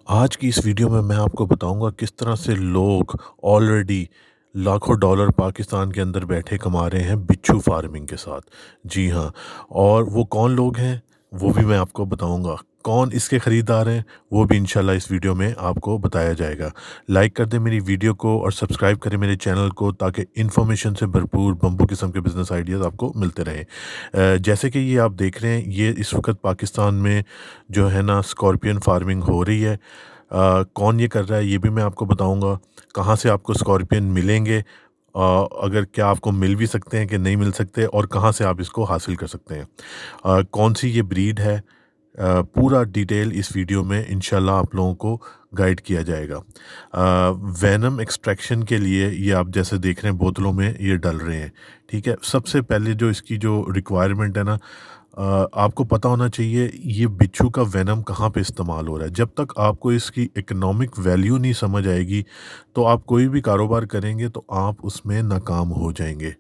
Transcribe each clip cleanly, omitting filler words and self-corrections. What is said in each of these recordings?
आज की इस वीडियो में मैं आपको बताऊंगा किस तरह से लोग ऑलरेडी लाखों डॉलर पाकिस्तान के अंदर बैठे कमा रहे हैं बिच्छू फार्मिंग के साथ। जी हाँ। और वो कौन लोग हैं वो भी मैं आपको बताऊंगा। कौन इसके ख़रीदार हैं वो भी इंशाल्लाह इस वीडियो में आपको बताया जाएगा। लाइक कर दें मेरी वीडियो को और सब्सक्राइब करें मेरे चैनल को ताकि इन्फॉर्मेशन से भरपूर बम्बू किस्म के बिज़नेस आइडियाज़ आपको मिलते रहें। जैसे कि ये आप देख रहे हैं, ये इस वक्त पाकिस्तान में जो है ना स्कॉर्पियन फार्मिंग हो रही है। कौन ये कर रहा है ये भी मैं आपको बताऊंगा। कहाँ से आपको स्कॉर्पियन मिलेंगे, अगर क्या आपको मिल भी सकते हैं कि नहीं मिल सकते, और कहाँ से आप इसको हासिल कर सकते हैं। कौन सी ये ब्रीड है, पूरा डिटेल इस वीडियो में इंशाल्लाह आप लोगों को गाइड किया जाएगा। वेनम एक्सट्रैक्शन के लिए ये आप जैसे देख रहे हैं बोतलों में ये डल रहे हैं। ठीक है, सबसे पहले जो इसकी जो रिक्वायरमेंट है ना, आपको पता होना चाहिए ये बिच्छू का वेनम कहाँ पे इस्तेमाल हो रहा है। जब तक आपको इसकी इकोनॉमिक वैल्यू नहीं समझ आएगी तो आप कोई भी कारोबार करेंगे तो आप उसमें नाकाम हो जाएंगे।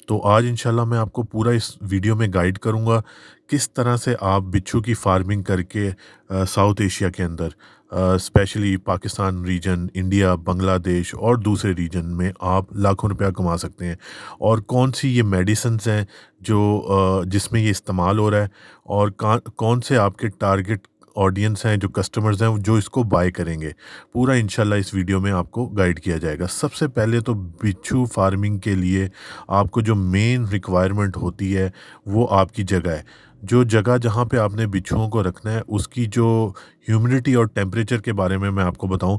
तो आज इंशाल्लाह मैं आपको पूरा इस वीडियो में गाइड करूँगा किस तरह से आप बिच्छू की फार्मिंग करके साउथ एशिया के अंदर, specially Pakistan region, India, Bangladesh और दूसरे रीजन में आप लाखों रुपया कमा सकते हैं। और कौन सी ये मेडिसिन्स हैं जो जिसमें ये इस्तेमाल हो रहा है, और कौन से आपके टारगेट ऑडियंस हैं, जो कस्टमर्स हैं जो इसको बाय करेंगे, पूरा इंशाल्लाह इस वीडियो में आपको गाइड किया जाएगा। सबसे पहले तो बिच्छू फार्मिंग के लिए आपको जो मेन रिक्वायरमेंट होती है वो आपकी जगह है। जो जगह जहाँ पे आपने बिच्छुओं को रखना है उसकी जो ह्यूमिडिटी और टेम्परेचर के बारे में मैं आपको बताऊं।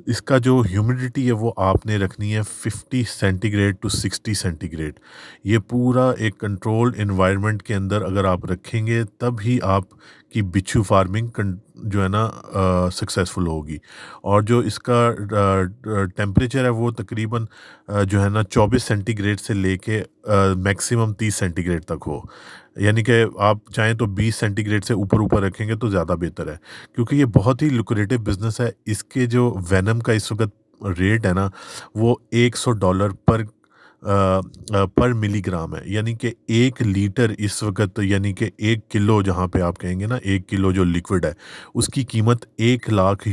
इसका जो ह्यूमिडिटी है वो आपने रखनी है 50 सेंटीग्रेड टू 60 सेंटीग्रेड। ये पूरा एक कंट्रोल्ड एनवायरनमेंट के अंदर अगर आप रखेंगे तब ही आपकी बिच्छू फार्मिंग जो है ना सक्सेसफुल होगी। और जो इसका टेम्परेचर है वो तकरीबन जो है ना 24 सेंटीग्रेड से लेके मैक्सिमम 30 सेंटीग्रेड तक हो। यानी कि आप चाहें तो 20 सेंटीग्रेड से ऊपर ऊपर रखेंगे तो ज़्यादा बेहतर है, क्योंकि ये बहुत ही लुक्रेटिव बिजनेस है। इसके जो वेनम का इस वक्त रेट है ना वो $100 पर मिलीग्राम है। यानी कि 1 लीटर इस वक्त, यानी कि 1 किलो, जहाँ पे आप कहेंगे ना 1 किलो जो लिक्विड है उसकी कीमत $1 लाख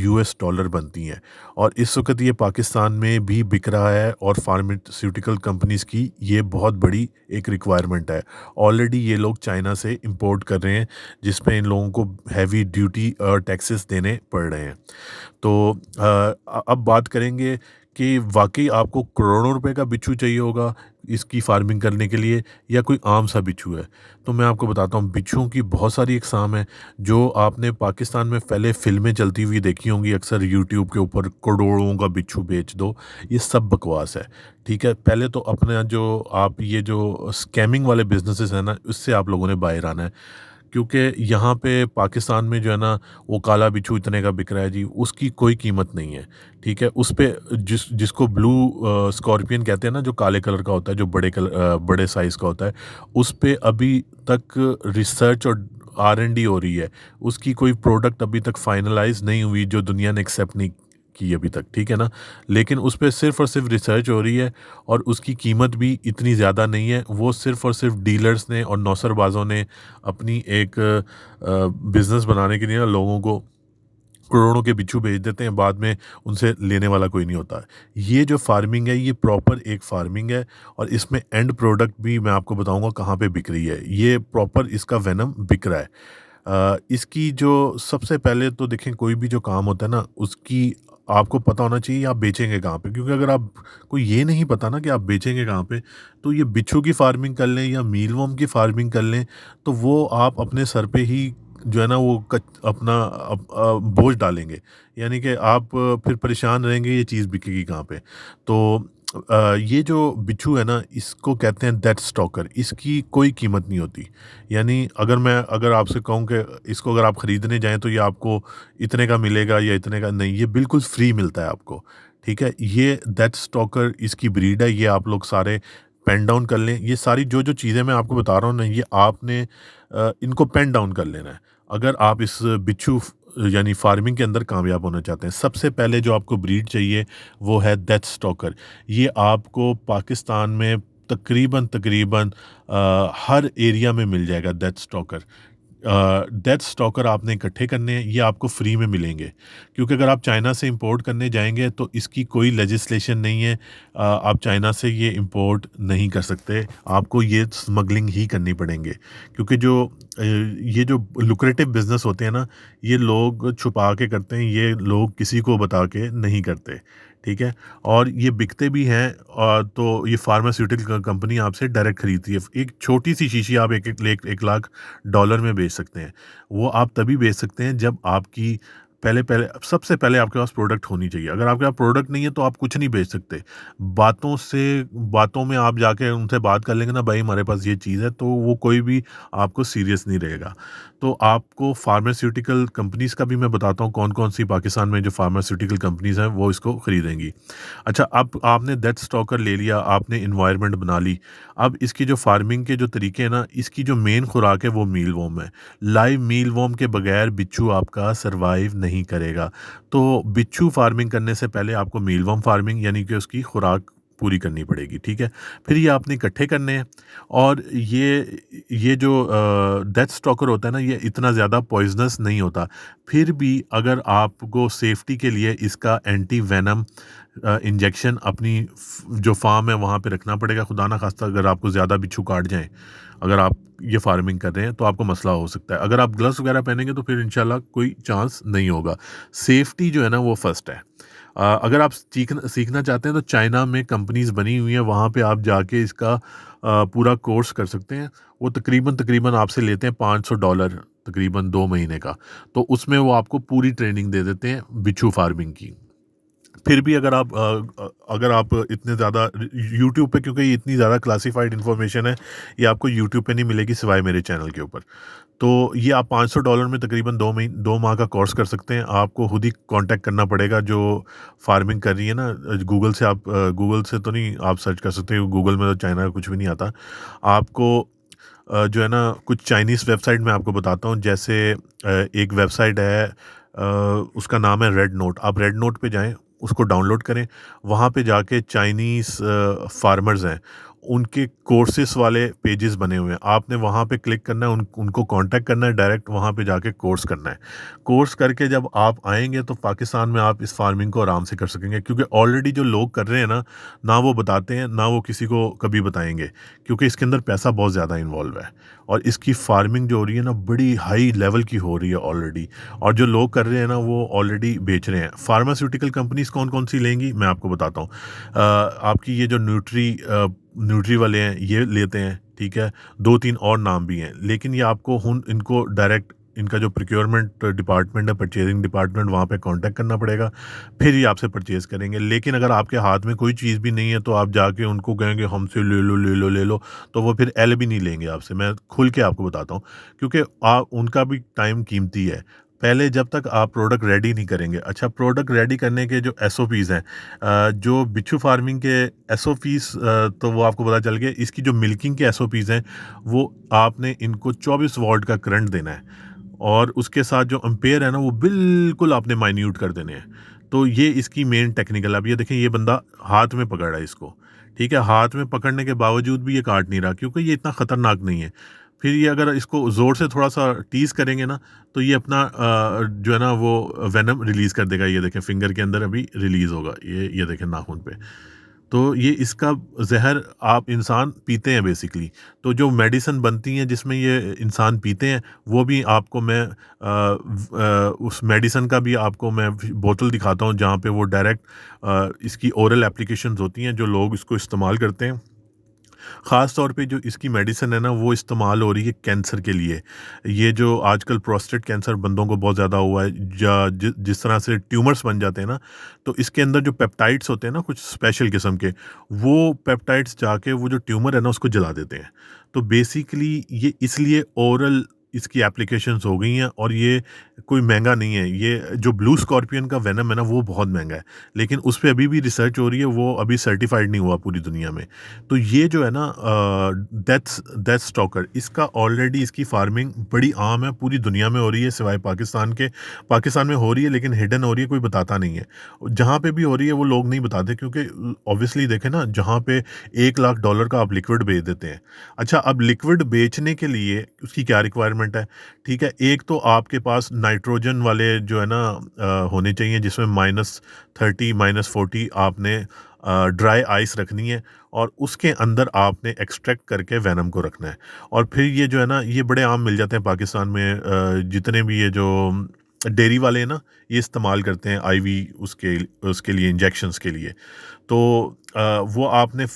बनती है। और इस वक्त ये पाकिस्तान में भी बिक रहा है और फार्मास्यूटिकल कंपनीज की ये बहुत बड़ी एक रिक्वायरमेंट है। ऑलरेडी ये लोग चाइना से इंपोर्ट कर रहे हैं जिस पे इन लोगों को हैवी ड्यूटी और टैक्सेस देने पड़ रहे हैं। तो अब बात करेंगे कि वाक़ई आपको करोड़ों रुपए का बिच्छू चाहिए होगा इसकी फार्मिंग करने के लिए, या कोई आम सा बिच्छू है। तो मैं आपको बताता हूँ, बिच्छुओं की बहुत सारी अक़साम है। जो आपने पाकिस्तान में पहले फ़िल्में चलती हुई देखी होंगी अक्सर यूट्यूब के ऊपर, करोड़ों का बिच्छू बेच दो, ये सब बकवास है। ठीक है, पहले तो अपना जो आप ये जो स्कैमिंग वाले बिज़नेसेस हैं ना, उससे आप लोगों ने बाहर आना है। क्योंकि यहाँ पे पाकिस्तान में जो है ना वो काला बिच्छू इतने का बिक रहा है जी, उसकी कोई कीमत नहीं है। ठीक है, उस पे जिसको ब्लू स्कॉर्पियन कहते हैं ना, जो काले कलर का होता है, जो बड़े साइज़ का होता है, उस पे अभी तक रिसर्च और R&D हो रही है। उसकी कोई प्रोडक्ट अभी तक फाइनलाइज़ नहीं हुई जो दुनिया ने एक्सेप्ट नहीं की अभी तक। ठीक है ना, लेकिन उस पे सिर्फ़ और सिर्फ़ रिसर्च हो रही है और उसकी कीमत भी इतनी ज़्यादा नहीं है। वो सिर्फ़ और सिर्फ़ डीलर्स ने और नौसरबाज़ों ने अपनी एक बिज़नेस बनाने के लिए ना लोगों को करोड़ों के बिच्छू बेच देते हैं, बाद में उनसे लेने वाला कोई नहीं होता। ये जो फार्मिंग है ये प्रॉपर एक फार्मिंग है, और इसमें एंड प्रोडक्ट भी मैं आपको बताऊंगा कहाँ पे बिक रही है। ये प्रॉपर इसका वेनम बिक रहा है। इसकी जो सबसे पहले तो देखें, कोई भी जो काम होता है ना उसकी आपको पता होना चाहिए आप बेचेंगे कहाँ पे। क्योंकि अगर आप को ये नहीं पता ना कि आप बेचेंगे कहाँ पे, तो ये बिच्छू की फार्मिंग कर लें या मीलवर्म की फार्मिंग कर लें तो वो आप अपने सर पे ही जो है ना वो अपना बोझ डालेंगे। यानी कि आप फिर परेशान रहेंगे ये चीज़ बिकेगी कहाँ पे। तो ये जो बिच्छू है ना इसको कहते हैं डेथ स्टॉकर। इसकी कोई कीमत नहीं होती। यानी अगर आपसे कहूँ कि इसको अगर आप ख़रीदने जाएँ तो ये आपको इतने का मिलेगा या इतने का नहीं, ये बिल्कुल फ्री मिलता है आपको। ठीक है, ये डेथ स्टॉकर इसकी ब्रीड है। ये आप लोग सारे पेन डाउन कर लें। ये सारी जो चीज़ें मैं आपको बता रहा हूँ ना, ये आपने इनको पेन डाउन कर लेना है अगर आप इस बिच्छू यानी फार्मिंग के अंदर कामयाब होना चाहते हैं। सबसे पहले जो आपको ब्रीड चाहिए वो है डेथ स्टॉकर। ये आपको पाकिस्तान में तकरीबन तकरीबन हर एरिया में मिल जाएगा डेथ स्टॉकर। डेथ स्टॉकर आपने इकट्ठे करने हैं, ये आपको फ्री में मिलेंगे। क्योंकि अगर आप चाइना से इंपोर्ट करने जाएँगे तो इसकी कोई लेजिस्लेशन नहीं है। आप चाइना से ये इंपोर्ट नहीं कर सकते, आपको ये स्मगलिंग ही करनी पड़ेंगे। क्योंकि ये जो लुक्रेटिव बिज़नेस होते हैं ना, ये लोग छुपा के करते हैं, ये लोग किसी को बता के नहीं करते, ठीक है? और ये बिकते भी हैं, तो ये फार्मास्यूटिकल कंपनी आपसे डायरेक्ट खरीदती है। एक छोटी-सी शीशी आप 1 लाख डॉलर में बेच सकते हैं। वो आप तभी बेच सकते हैं जब आपकी पहले पहले सबसे पहले आपके पास प्रोडक्ट होनी चाहिए। अगर आपके पास प्रोडक्ट नहीं है तो आप कुछ नहीं बेच सकते। बातों में आप जाके उनसे बात कर लेंगे ना, भाई हमारे पास ये चीज़ है, तो वो कोई भी आपको सीरियस नहीं रहेगा। तो आपको फार्मास्यूटिकल कंपनीज़ का भी मैं बताता हूँ कौन-कौन सी पाकिस्तान में जो फार्मास्यूटिकल कंपनीज़ हैं वो इसको खरीदेंगी। अच्छा, अब आपने डेथ स्टॉकर ले लिया, आपने एनवायरनमेंट बना ली। अब इसकी जो फार्मिंग के जो तरीके हैं ना, इसकी जो मेन खुराक है वो मीलवॉर्म है। लाइव मीलवॉर्म के बगैर बिच्छू आपका सर्वाइव नहीं करेगा। तो बिच्छू फार्मिंग करने से पहले आपको मीलवॉर्म फार्मिंग यानी कि उसकी खुराक पूरी करनी पड़ेगी, ठीक है? फिर ये आपने इकट्ठे करने हैं, और ये जो डेथ स्टॉकर होता है ना, ये इतना ज़्यादा पॉइज़नस नहीं होता। फिर भी अगर आपको सेफ्टी के लिए इसका एंटी वेनम इंजेक्शन अपनी जो फार्म है वहाँ पे रखना पड़ेगा। खुदा ना खास्ता अगर आपको ज़्यादा बिच्छू काट जाएँ, अगर आप ये फार्मिंग कर रहे हैं तो आपको मसला हो सकता है। अगर आप ग्लव्स वगैरह पहनेंगे तो फिर इंशाल्लाह कोई चांस नहीं होगा। सेफ्टी जो है ना वो फर्स्ट है। अगर आप सीखना चाहते हैं तो चाइना में कंपनीज़ बनी हुई हैं, वहाँ पे आप जाके इसका पूरा कोर्स कर सकते हैं। वो तकरीबन आपसे लेते हैं $500, तकरीबन 2 महीने का। तो उसमें वो आपको पूरी ट्रेनिंग दे देते हैं बिच्छू फार्मिंग की। फिर भी अगर आप इतने ज़्यादा यूट्यूब पे, क्योंकि ये इतनी ज़्यादा क्लासिफाइड इन्फॉर्मेशन है, ये आपको यूट्यूब पे नहीं मिलेगी सिवाय मेरे चैनल के ऊपर। तो ये आप $500 में तकरीबन 2 माह का कोर्स कर सकते हैं। आपको खुद ही कॉन्टैक्ट करना पड़ेगा जो फार्मिंग कर रही है ना, गूगल से तो नहीं आप सर्च कर सकते हो, गूगल में तो चाइना का कुछ भी नहीं आता। आपको जो है ना कुछ चाइनीज़ वेबसाइट मैं आपको बताता हूँ, जैसे एक वेबसाइट है, उसका नाम है रेड नोट। आप रेड नोट पे जाएँ, उसको डाउनलोड करें, वहाँ पे जाके चाइनीज़ फार्मर्स हैं, उनके कोर्सेज़ वाले पेजेस बने हुए हैं। आपने वहाँ पे क्लिक करना है, उनको कॉन्टैक्ट करना है, डायरेक्ट वहाँ पे जाके कोर्स करना है। कोर्स करके जब आप आएँगे तो पाकिस्तान में आप इस फार्मिंग को आराम से कर सकेंगे, क्योंकि ऑलरेडी जो लोग कर रहे हैं ना वो बताते हैं, ना वो किसी को कभी बताएँगे, क्योंकि इसके अंदर पैसा बहुत ज़्यादा इन्वॉल्व है, और इसकी फार्मिंग जो हो रही है ना बड़ी हाई लेवल की हो रही है ऑलरेडी, और जो लोग कर रहे हैं ना वो ऑलरेडी बेच रहे हैं। फार्मास्यूटिकल कंपनीज़ कौन-कौन सी लेंगी मैं आपको बताता हूँ। आपकी ये जो न्यूट्री वाले हैं ये लेते हैं, ठीक है? 2-3 और नाम भी हैं, लेकिन ये आपको हुन इनको डायरेक्ट इनका जो प्रोक्योरमेंट डिपार्टमेंट है, परचेज़िंग डिपार्टमेंट, वहाँ पे कॉन्टैक्ट करना पड़ेगा, फिर ये आपसे परचेज़ करेंगे। लेकिन अगर आपके हाथ में कोई चीज़ भी नहीं है तो आप जाके उनको कहेंगे हमसे ले लो, ले लो, ले लो, तो वो फिर एल भी नहीं लेंगे आपसे। मैं खुल के आपको बताता हूँ, क्योंकि उनका भी टाइम कीमती है। पहले जब तक आप प्रोडक्ट रेडी नहीं करेंगे, अच्छा, प्रोडक्ट रेडी करने के जो एसओपीज़ हैं, जो बिच्छू फार्मिंग के एसओपीज़, तो वो आपको पता चल गया। इसकी जो मिल्किंग के एसओपीज़ हैं, वो आपने इनको 24 वोल्ट का करंट देना है, और उसके साथ जो एम्पेयर है ना वो बिल्कुल आपने माइन्यूट कर देने हैं। तो ये इसकी मेन टेक्निकल। अब ये देखें, ये बंदा हाथ में पकड़ रहा है इसको, ठीक है? हाथ में पकड़ने के बावजूद भी ये काट नहीं रहा, क्योंकि ये इतना ख़तरनाक नहीं है। फिर ये अगर इसको ज़ोर से थोड़ा-सा टीज़ करेंगे ना, तो ये अपना जो है ना वो वेनम रिलीज़ कर देगा। ये देखें, फिंगर के अंदर अभी रिलीज़ होगा। ये देखें नाखून पे। तो ये इसका ज़हर आप इंसान पीते हैं बेसिकली। तो जो मेडिसिन बनती हैं जिसमें ये इंसान पीते हैं, वो भी आपको मैं उस मेडिसिन का भी आपको मैं बोतल दिखाता हूँ, जहाँ पे वो डायरेक्ट इसकी ओरल एप्लीकेशंस होती हैं, जो लोग इसको इस्तेमाल करते हैं। ख़ास तौर पे जो इसकी मेडिसिन है ना वो इस्तेमाल हो रही है कैंसर के लिए। ये जो आजकल प्रोस्टेट कैंसर बंदों को बहुत ज़्यादा हुआ है, जिस तरह से ट्यूमर्स बन जाते हैं ना, तो इसके अंदर जो पेप्टाइड्स होते हैं ना कुछ स्पेशल किस्म के, वो पेप्टाइड्स जाके वो जो ट्यूमर है ना उसको जला देते हैं। तो बेसिकली ये इसलिए ओरल इसकी एप्लीकेशंस हो गई हैं, और ये कोई महँगा नहीं है। ये जो ब्लू स्कॉर्पियन का वेनम है ना, वो बहुत महँगा है। लेकिन उस पे अभी भी रिसर्च हो रही है, वो अभी सर्टिफ़ाइड नहीं हुआ पूरी दुनिया में। तो ये जो है ना डेथ स्टॉकर, इसका ऑलरेडी इसकी फ़ार्मिंग बड़ी आम है, पूरी दुनिया में हो रही है सिवाय पाकिस्तान के। पाकिस्तान में हो रही है लेकिन हिडन हो रही है, कोई बताता नहीं है। जहाँ पे भी हो रही है वो लोग नहीं बताते, क्योंकि ऑब्वियसली देखें ना, जहाँ पे $1,00,000 का आप लिक्विड बेच देते हैं। अच्छा, अब लिक्विड बेचने के लिए उसकी क्या रिक्वायरमेंट है? ठीक है, एक तो आपके पास नाइट्रोजन वाले जो है ना होने चाहिए, जिसमें -30 -40 आपने ड्राई आइस रखनी है, और उसके अंदर आपने एक्सट्रैक्ट करके वेनम को रखना है। और फिर ये जो है ना, ये बड़े आम मिल जाते हैं पाकिस्तान में, जितने भी ये जो डेयरी वाले हैं ना, ये इस्तेमाल करते हैं आईवी, उसके उसके लिए, इंजेक्शंस के लिए। तो वो आपने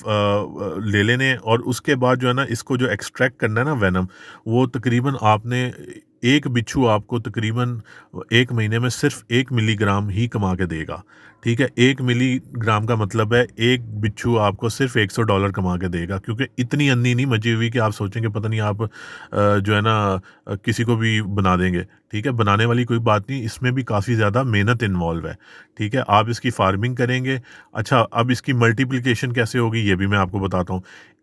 ले लेने, और उसके बाद जो है ना, इसको जो एक्सट्रैक्ट करना है ना वेनम, वो तकरीबन आपने, एक बिच्छू आपको तकरीबन 1 महीने में सिर्फ 1 मिलीग्राम ही कमा के देगा। ठीक है? 1 मिलीग्राम का मतलब है, एक बिच्छू आपको सिर्फ $100 कमा के देगा, क्योंकि इतनी अन्नी नहीं मची हुई कि आप सोचेंगे पता नहीं आप जो है ना किसी को भी बना देंगे। ठीक है? बनाने वाली कोई बात नहीं, इसमें भी काफ़ी ज़्यादा मेहनत इन्वॉल्व है। ठीक है? आप इसकी फार्मिंग करेंगे। अच्छा, अब इसकी मल्टीप्लिकेशन कैसे होगी, ये भी मैं आपको बताता हूँ।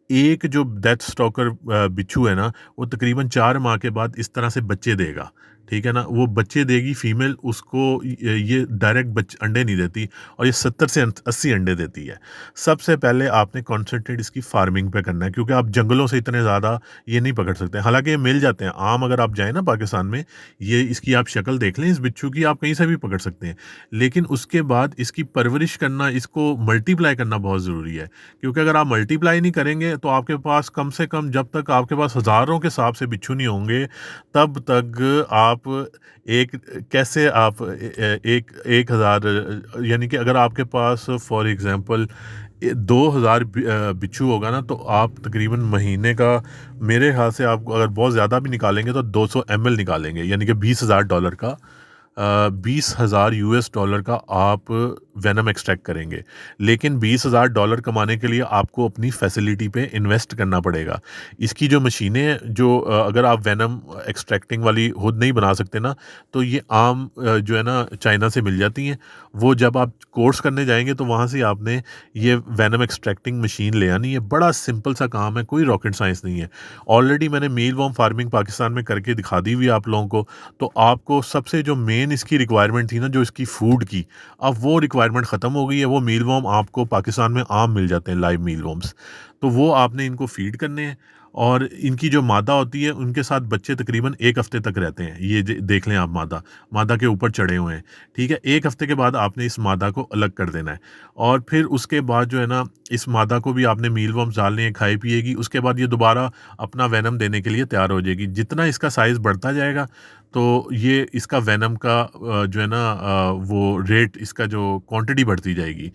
एक जो डेथ स्टॉकर बिच्छू है ना, वो तकरीबन 4 माह के बाद इस तरह से बच्चे देगा। ठीक है ना? वो बच्चे देगी फीमेल, उसको ये डायरेक्ट अंडे नहीं देती, और ये 70 से 80 अंडे देती है। सबसे पहले आपने कॉन्संट्रेट इसकी फार्मिंग पे करना है, क्योंकि आप जंगलों से इतने ज़्यादा ये नहीं पकड़ सकते। हालाँकि ये मिल जाते हैं आम, अगर आप जाएँ ना पाकिस्तान में, ये इसकी आप शक्ल देख लें इस बिच्छू की, आप कहीं से भी पकड़ सकते हैं। लेकिन उसके बाद इसकी परवरिश करना, इसको मल्टीप्लाई करना बहुत ज़रूरी है। क्योंकि अगर आप मल्टीप्लाई नहीं करेंगे, तो आपके पास कम से कम, जब तक आपके पास हज़ारों के हिसाब से बिच्छू नहीं होंगे, तब तक आप एक कैसे आप एक 1,000, यानी कि अगर आपके पास फॉर एग्ज़ाम्पल 2,000 बिच्छू होगा ना, तो आप तकरीबन महीने का, मेरे ख़्याल से आप अगर बहुत ज़्यादा भी निकालेंगे तो 200 ml निकालेंगे, यानी कि $20,000 का, $20,000 का आप वेनम एक्सट्रैक्ट करेंगे। लेकिन $20,000 कमाने के लिए आपको अपनी फैसिलिटी पे इन्वेस्ट करना पड़ेगा। इसकी जो मशीनें हैं, जो अगर आप वेनम एक्सट्रैक्टिंग वाली खुद नहीं बना सकते ना, तो ये आम जो है ना, चाइना से मिल जाती हैं। वो जब आप कोर्स करने जाएँगे, तो वहाँ से आपने ये वेनम एक्सट्रैक्टिंग मशीन ले आनी है। बड़ा सिंपल सा काम है, कोई रॉकेट साइंस नहीं है। ऑलरेडी मैंने मीलवॉर्म फार्मिंग पाकिस्तान में करके दिखा दी हुई है आप लोगों को। तो आपको सबसे जो मेन इसकी रिक्वायरमेंट थी ना, जो इसकी फूड की, अब वो रिक्वायरमेंट ख़त्म हो गई है। वो मीलवॉर्म आपको पाकिस्तान में आम मिल जाते हैं, लाइव मीलवॉर्म्स। तो वो आपने इनको फीड करने हैं, और इनकी जो मादा होती है, उनके साथ बच्चे तकरीबन 1 हफ़्ते तक रहते हैं। ये देख लें आप, मादा मादा के ऊपर चढ़े हुए हैं। ठीक है? 1 हफ़्ते के बाद आपने इस मादा को अलग कर देना है, और फिर उसके बाद जो है ना, इस मादा को भी आपने मीलवॉर्म्स डालने हैं, खाई पिएगी। उसके बाद ये दोबारा अपना वेनम देने के लिए तैयार हो जाएगी। जितना इसका साइज़ बढ़ता जाएगा, तो ये इसका वेनम का जो है ना वो रेट, इसका जो क्वांटिटी बढ़ती जाएगी।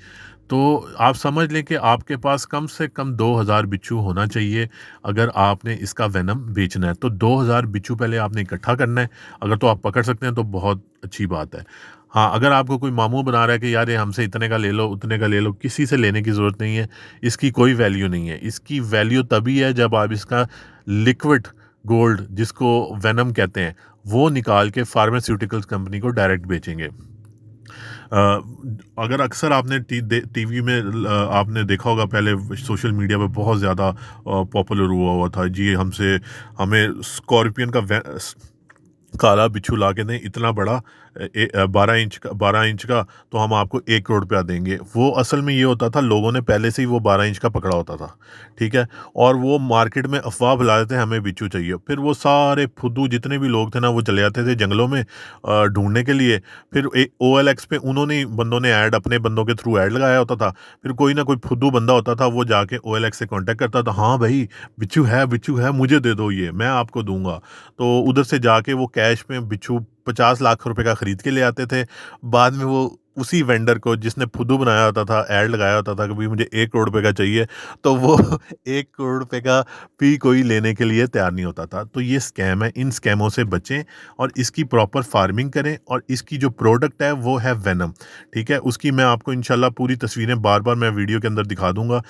तो आप समझ लें कि आपके पास कम से कम 2,000 बिच्छू होना चाहिए, अगर आपने इसका वेनम बेचना है। तो 2,000 बिच्छू पहले आपने इकट्ठा करना है। अगर तो आप पकड़ सकते हैं तो बहुत अच्छी बात है। हाँ, अगर आपको कोई मामू बना रहा है कि यार ये हमसे इतने का ले लो, उतने का ले लो, किसी से लेने की ज़रूरत नहीं है। इसकी कोई वैल्यू नहीं है। इसकी वैल्यू तभी है जब आप इसका लिक्विड गोल्ड, जिसको वेनम कहते हैं, वो निकाल के फार्मास्यूटिकल्स कंपनी को डायरेक्ट बेचेंगे। अगर अक्सर आपने टीवी में आपने देखा होगा, पहले सोशल मीडिया पे बहुत ज़्यादा पॉपुलर हुआ हुआ था जी, हमें स्कॉर्पियन का काला बिच्छू ला के दें, इतना बड़ा, 12 इंच का, तो हम आपको 1 करोड़ रुपया देंगे। वो असल में ये होता था, लोगों ने पहले से ही वो 12 इंच का पकड़ा होता था। ठीक है? और वो मार्केट में अफवाह फैला देते हैं हमें बिच्छू चाहिए। फिर वो सारे फुद्दू जितने भी लोग थे ना, वो चले जाते थे जंगलों में ढूंढने के लिए। फिर OLX पे उन्होंने बंदों ने ऐड, अपने बंदों के थ्रू ऐड लगाया होता था। फिर कोई ना कोई फुद्दू बंदा होता था, वो जाके OLX से कांटेक्ट करता था, हाँ भाई, बिच्छू है, मुझे दे दो, ये मैं आपको दूंगा। तो उधर से जाके वो कैश में बिच्छू 50 लाख रुपए का खरीद के ले आते थे। बाद में वो उसी वेंडर को, जिसने फुद्दू बनाया होता था, ऐड लगाया होता था कि भाई मुझे 1 करोड़ रुपए का चाहिए, तो वो 1 करोड़ रुपए का भी कोई लेने के लिए तैयार नहीं होता था। तो ये स्कैम है, इन स्कैमों से बचें, और इसकी प्रॉपर फार्मिंग करें। और इसकी जो प्रोडक्ट है वो है वेनम। ठीक है? उसकी मैं आपको इंशाल्लाह पूरी तस्वीरें बार बार मैं वीडियो के अंदर दिखा दूंगा।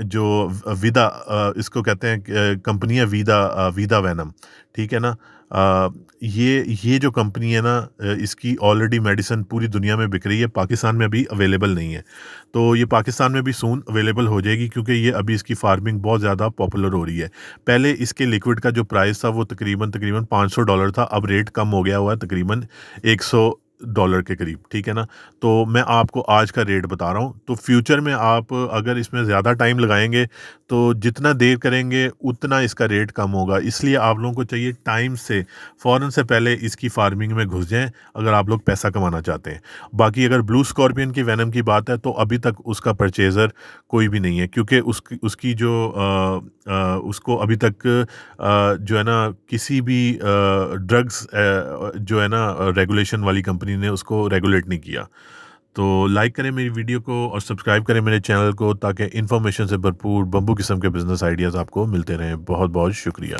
जो विदा, इसको कहते हैं, कंपनी है विदा, विदा वेनम। ठीक है ना? ये जो कंपनी है ना, इसकी ऑलरेडी मेडिसिन पूरी दुनिया में बिक रही है, पाकिस्तान में अभी अवेलेबल नहीं है। तो ये पाकिस्तान में भी सून अवेलेबल हो जाएगी, क्योंकि ये अभी इसकी फार्मिंग बहुत ज़्यादा पॉपुलर हो रही है। पहले इसके लिक्विड का जो प्राइस था वो तकरीबन तकरीबन $500 था, अब रेट कम हो गया हुआ है तकरीबन $100 के करीब, ठीक है ना? तो मैं आपको आज का रेट बता रहा हूँ। तो फ्यूचर में आप अगर इसमें ज़्यादा टाइम लगाएँगे, तो जितना देर करेंगे उतना इसका रेट कम होगा। इसलिए आप लोगों को चाहिए टाइम से, फ़ौरन से पहले इसकी फार्मिंग में घुस जाएँ, अगर आप लोग पैसा कमाना चाहते हैं। बाकी अगर ब्लू स्कॉर्पियन की वेनम की बात है, तो अभी तक उसका परचेज़र कोई भी नहीं है, क्योंकि उसकी जो उसको अभी तक जो है ना, किसी भी ड्रग्स जो है ना, रेगुलेशन वाली कंपनी ने उसको रेगुलेट नहीं किया। तो लाइक करें मेरी वीडियो को और सब्सक्राइब करें मेरे चैनल को, ताकि इन्फॉर्मेशन से भरपूर बम्बू किस्म के बिज़नेस आइडियाज़ आपको मिलते रहें। बहुत बहुत शुक्रिया।